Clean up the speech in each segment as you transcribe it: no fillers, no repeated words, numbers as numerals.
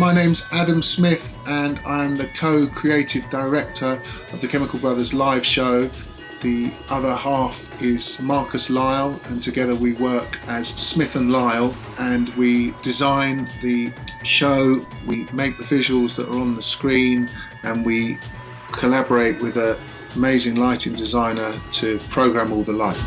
My name's Adam Smith and I'm the co-creative director of the Chemical Brothers live show. The other half is Marcus Lyall, and together we work as Smith and Lyall, and we design the show, we make the visuals that are on the screen, and we collaborate with an amazing lighting designer to program all the lights.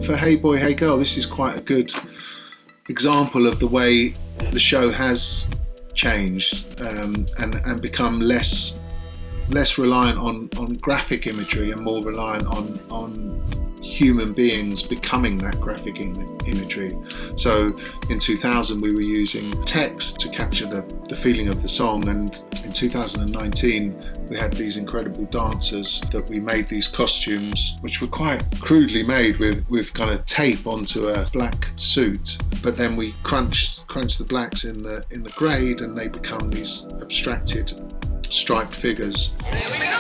For Hey Boy, Hey Girl, this is quite a good example of the way the show has changed and become less reliant on graphic imagery and more reliant on human beings becoming that graphic imagery. So in 2000 we were using text to capture the feeling of the song, and in 2019 we had these incredible dancers that we made these costumes, which were quite crudely made with kind of tape onto a black suit, but then we crunch the blacks in the grade and they become these abstracted striped figures. Here we go!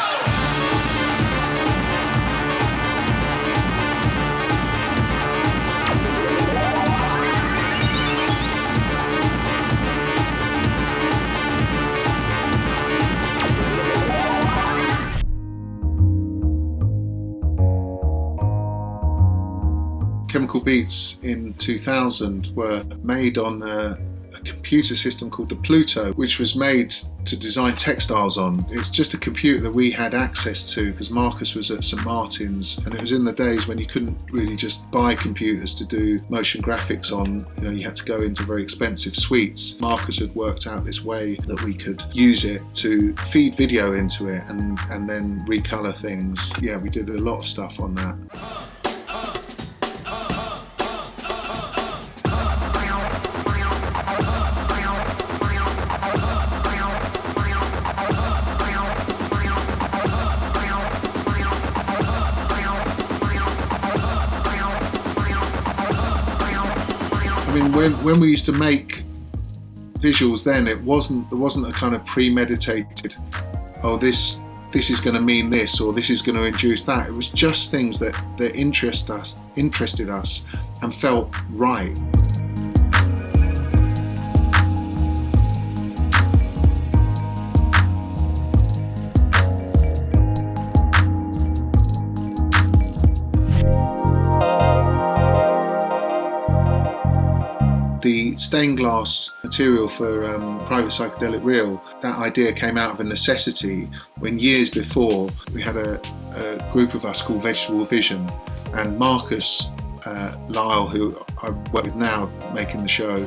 Chemical Beats in 2000 were made on a computer system called the Pluto, which was made to design textiles on. It's just a computer that we had access to because Marcus was at St Martin's, and it was in the days when you couldn't really just buy computers to do motion graphics on. You had to go into very expensive suites. Marcus had worked out this way that we could use it to feed video into it and then recolor things. Yeah, we did a lot of stuff on that. I mean, when we used to make visuals then, there wasn't a kind of premeditated, oh, this is going to mean this, or this is going to induce that. It was just things that interested us and felt right. The stained glass material for Private Psychedelic Reel, that idea came out of a necessity when years before we had a group of us called Vegetable Vision, and Marcus Lyall, who I work with now making the show,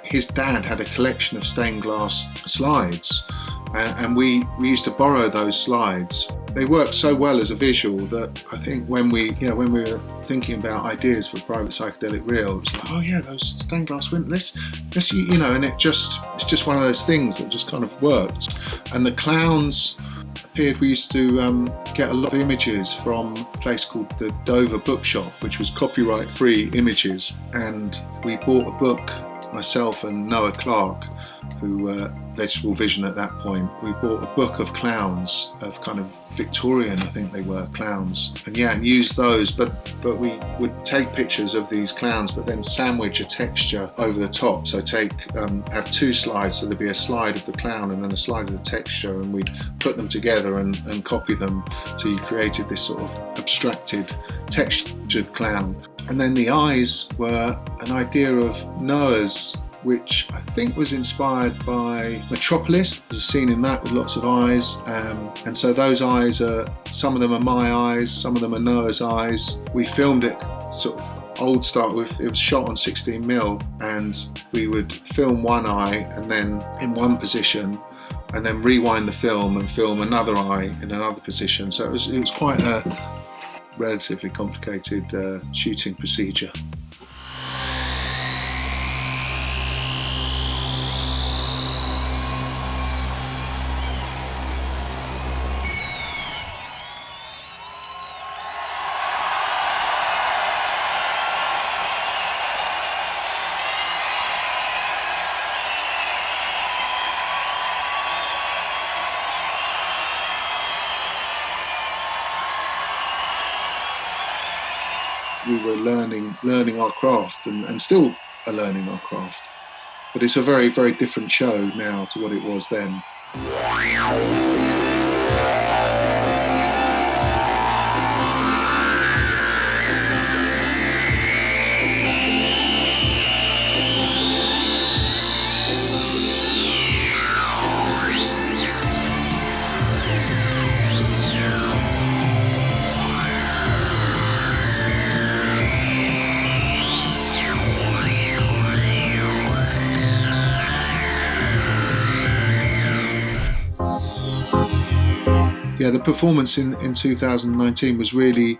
his dad had a collection of stained glass slides, and we used to borrow those slides. They worked so well as a visual that I think when we were thinking about ideas for Private Psychedelic Reel, it was like, oh yeah, those stained glass windows, let's and it's just one of those things that just kind of worked. And the clowns appeared. We used to get a lot of images from a place called the Dover Bookshop, which was copyright-free images, and we bought a book, myself and Noah Clark, who were Vegetable Vision at that point. We bought a book of clowns, of kind of Victorian, I think they were, clowns, and use those, but we would take pictures of these clowns but then sandwich a texture over the top. So have two slides, so there'd be a slide of the clown and then a slide of the texture, and we'd put them together and copy them, so you created this sort of abstracted textured clown. And then the eyes were an idea of Noah's, which I think was inspired by Metropolis. There's a scene in that with lots of eyes, and so those eyes some of them are my eyes, some of them are Noah's eyes. We filmed it sort of old style, it was shot on 16mm, and we would film one eye and then in one position, and then rewind the film and film another eye in another position. So it was quite a relatively complicated shooting procedure. we were learning our craft and still are learning our craft. But it's a very, very different show now to what it was then. Yeah, the performance in 2019 was really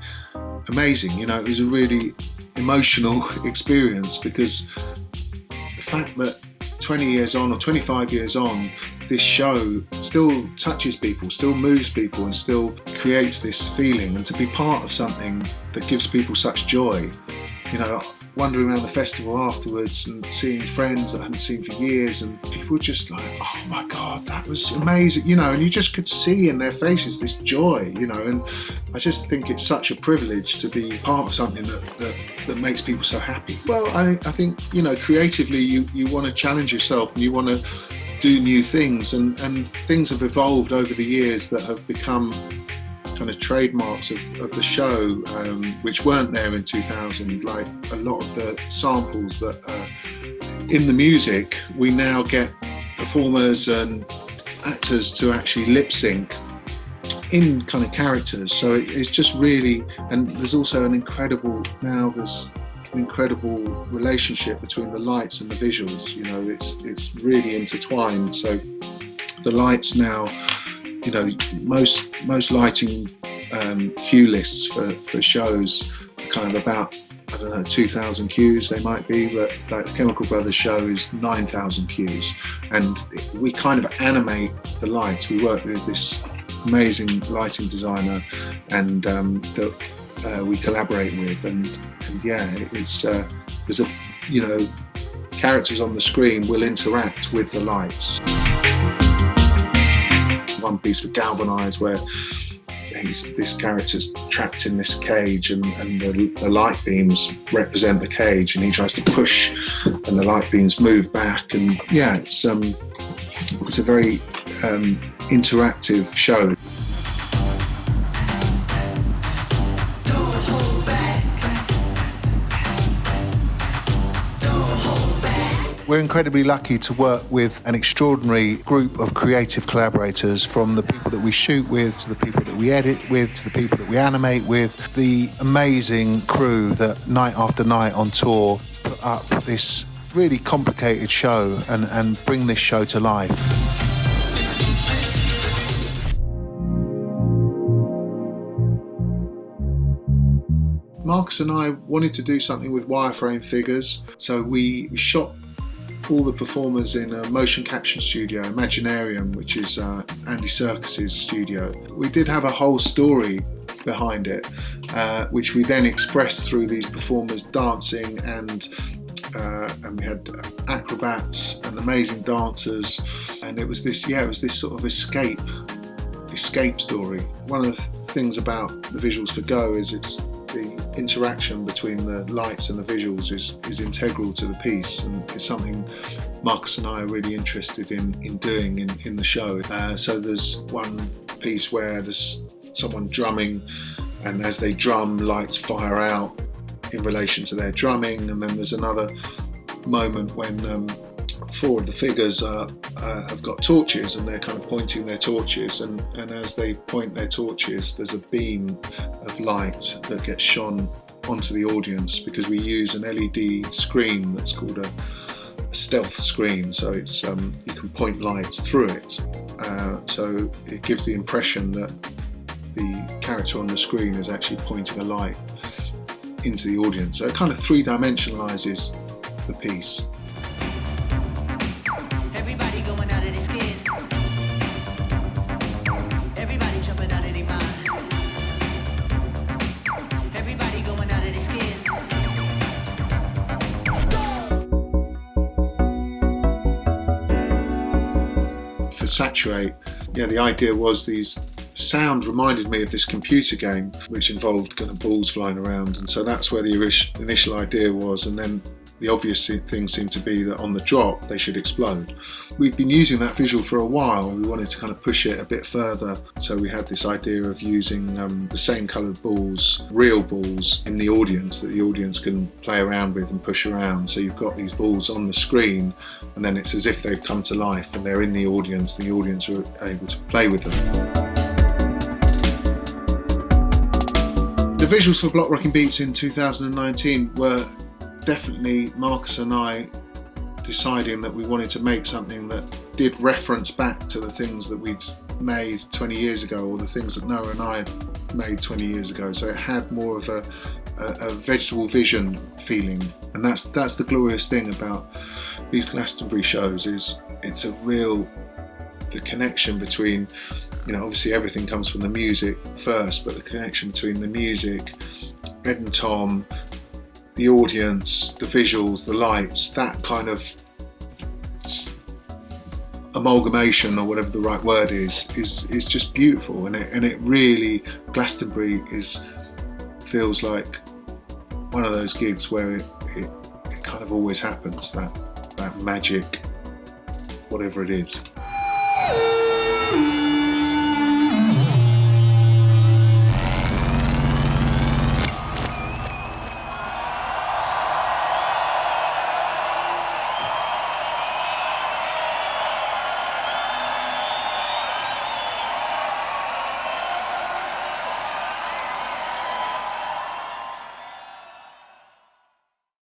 amazing. You know, it was a really emotional experience, because the fact that 20 years on or 25 years on, this show still touches people, still moves people, and still creates this feeling, and to be part of something that gives people such joy. You know, wandering around the festival afterwards and seeing friends that I hadn't seen for years, and people just like, oh my God, that was amazing, you know, and you just could see in their faces this joy, you know, and I just think it's such a privilege to be part of something that makes people so happy. Well, I think, you know, creatively you want to challenge yourself and you want to do new things, and things have evolved over the years that have become kind of trademarks of the show, which weren't there in 2000. Like a lot of the samples that are in the music, we now get performers and actors to actually lip sync in kind of characters. So it's just really, and there's also there's an incredible relationship between the lights and the visuals. You know, it's really intertwined. So the lights now, you know, most lighting cue lists for shows are kind of about, I don't know, 2,000 cues they might be, but like the Chemical Brothers show is 9,000 cues, and we kind of animate the lights. We work with this amazing lighting designer, and that we collaborate with, and yeah, it's there's a, you know, characters on the screen will interact with the lights. One piece for Galvanize where this character's trapped in this cage, and the light beams represent the cage, and he tries to push and the light beams move back, and yeah, it's a very interactive show. We're incredibly lucky to work with an extraordinary group of creative collaborators, from the people that we shoot with, to the people that we edit with, to the people that we animate with, the amazing crew that night after night on tour put up this really complicated show and bring this show to life. Marcus and I wanted to do something with wireframe figures, so we shot all the performers in a motion capture studio, Imaginarium, which is Andy Serkis's studio. We did have a whole story behind it, which we then expressed through these performers dancing, and we had acrobats and amazing dancers, and it was this sort of escape story. One of the things about the visuals for Go is it's the interaction between the lights and the visuals is integral to the piece, and it's something Marcus and I are really interested in doing in the show. So there's one piece where there's someone drumming, and as they drum, lights fire out in relation to their drumming, and then there's another moment when four of the figures have got torches, and they're kind of pointing their torches, and as they point their torches, there's a beam of light that gets shone onto the audience, because we use an LED screen that's called a stealth screen, so it's you can point lights through it, so it gives the impression that the character on the screen is actually pointing a light into the audience, so it kind of three-dimensionalizes the piece. Everybody going out of their skins. Everybody jumping out of their mind. Everybody going out of their skins. For Saturate, yeah, the idea was these sound reminded me of this computer game which involved kind of balls flying around, and so that's where the initial idea was, and then the obvious thing seemed to be that on the drop they should explode. We've been using that visual for a while, and we wanted to kind of push it a bit further, so we had this idea of using the same coloured balls, real balls, in the audience that the audience can play around with and push around. So you've got these balls on the screen, and then it's as if they've come to life and they're in the audience are able to play with them. The visuals for Block Rocking Beats in 2019 were definitely Marcus and I deciding that we wanted to make something that did reference back to the things that we'd made 20 years ago, or the things that Noah and I made 20 years ago. So it had more of a vegetable vision feeling, and that's the glorious thing about these Glastonbury shows, is it's the connection between, obviously everything comes from the music first, but the connection between the music, Ed and Tom, the audience, the visuals, the lights, that kind of amalgamation, or whatever the right word is just beautiful. And it really, Glastonbury feels like one of those gigs where it kind of always happens, that magic, whatever it is.